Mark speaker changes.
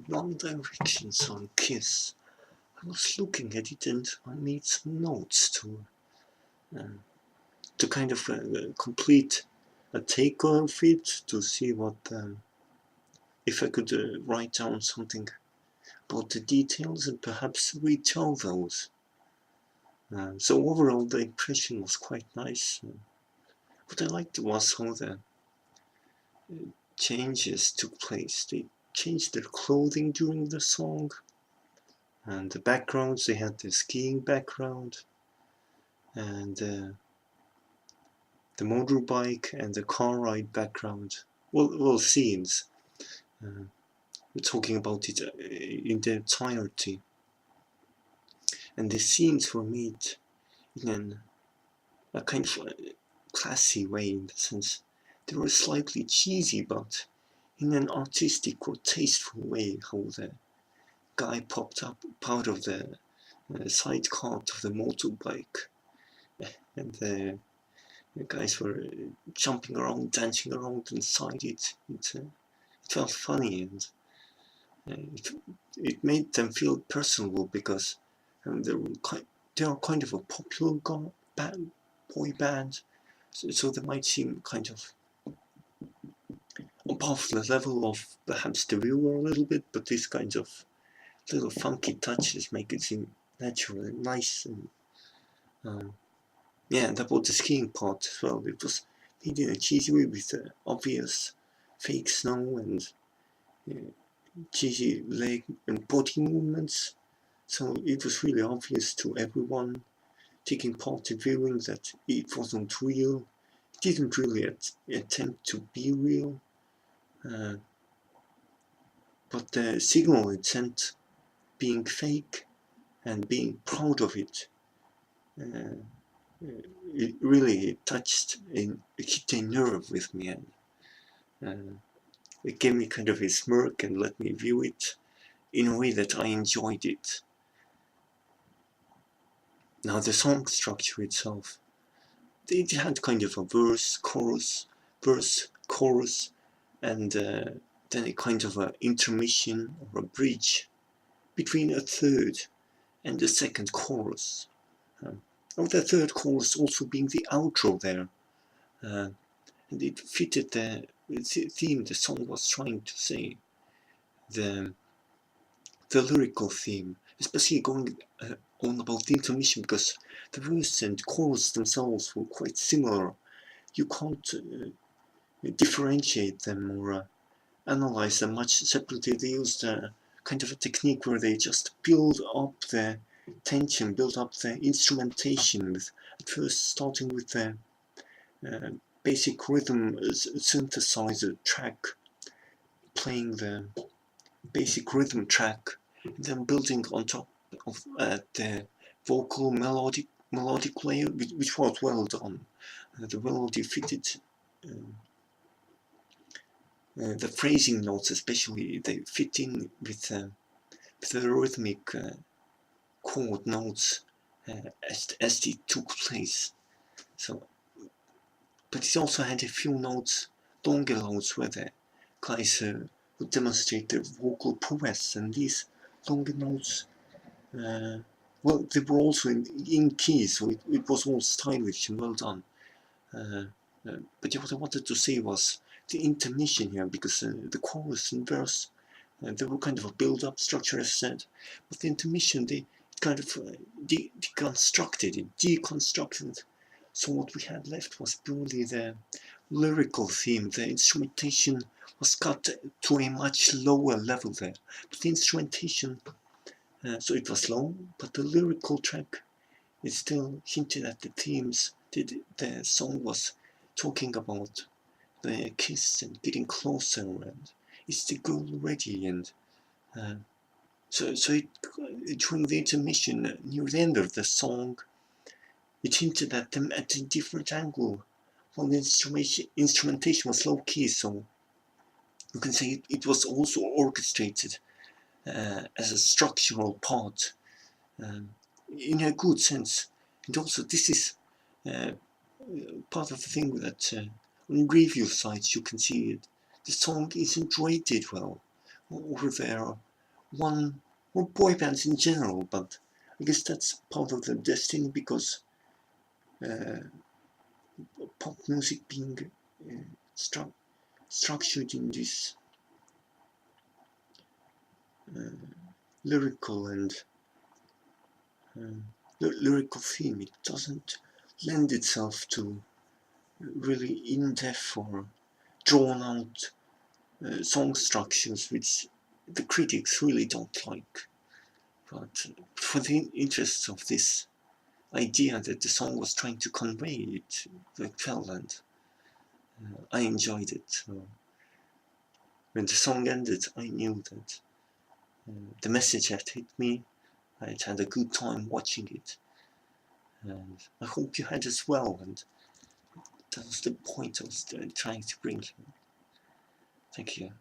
Speaker 1: One Direction song, Kiss. I was looking at it and I made some notes to kind of complete a take of it, to see what if I could write down something about the details and perhaps retell those. So overall the impression was quite nice. What I liked was how the changes took place. They changed their clothing during the song, and the backgrounds, they had the skiing background, and the motorbike and the car ride background. Well, scenes. We're talking about it in their entirety. And the scenes were made in a kind of classy way, in the sense they were slightly cheesy, but in an artistic or tasteful way. How the guy popped up out of the side cart of the motorbike, and the guys were jumping around, dancing around inside it. It felt funny, and it made them feel personable, because they are kind of a popular boy band, so they might seem kind of above the level of perhaps the viewer a little bit, but these kinds of little funky touches make it seem natural and nice. And yeah, and about the skiing part as well, it was made in a cheesy way with the obvious fake snow and cheesy leg and body movements. So it was really obvious to everyone taking part in viewing that it wasn't real. It didn't really attempt to be real, but the signal it sent, being fake and being proud of it, it really touched and hit a nerve with me, and it gave me kind of a smirk and let me view it in a way that I enjoyed it. Now the song structure itself, it had kind of a verse, chorus, and then a kind of an intermission or a bridge between a third and the second chorus. The third chorus also being the outro there, and it fitted the theme the song was trying to say, the lyrical theme, especially going on about the intermission, because the verse and chorus themselves were quite similar. You can't differentiate them or analyze them much separately. They used a kind of a technique where they just build up the tension, build up the instrumentation, with at first starting with the basic rhythm synthesizer track, playing the basic rhythm track, and then building on top of the vocal melodic layer, which was well done. The melody fitted the phrasing notes, especially, they fit in with the rhythmic chord notes as they took place. So, but it also had a few notes, longer notes, where the guys would demonstrate their vocal prowess, and these longer notes, well, they were also in key, so it was all stylish and well done. But what I wanted to say was the intermission here, because the chorus and verse, they were kind of a build-up structure, as said, but the intermission, they kind of deconstructed. So what we had left was purely the lyrical theme. The instrumentation was cut to a much lower level there, but the instrumentation, so it was low, but the lyrical track, it still hinted at the themes. The song was talking about the kiss and getting closer, and is the girl ready? And so during the intermission, near the end of the song, it hinted at them at a different angle. While the instrumentation was low key, so you can say it was also orchestrated as a structural part, in a good sense. And also, this is part of the thing that on review sites you can see it. The song isn't rated well. or their one, or boy bands in general, but I guess that's part of their destiny because pop music being structured in this lyrical and lyrical theme, it doesn't lend itself to really in-depth or drawn-out song structures, which the critics really don't like. But for the interests of this idea that the song was trying to convey, it worked well, and I enjoyed it. So when the song ended, I knew that the message had hit me. I had a good time watching it, and I hope you had as well. And that was the point I was trying to bring. Thank you.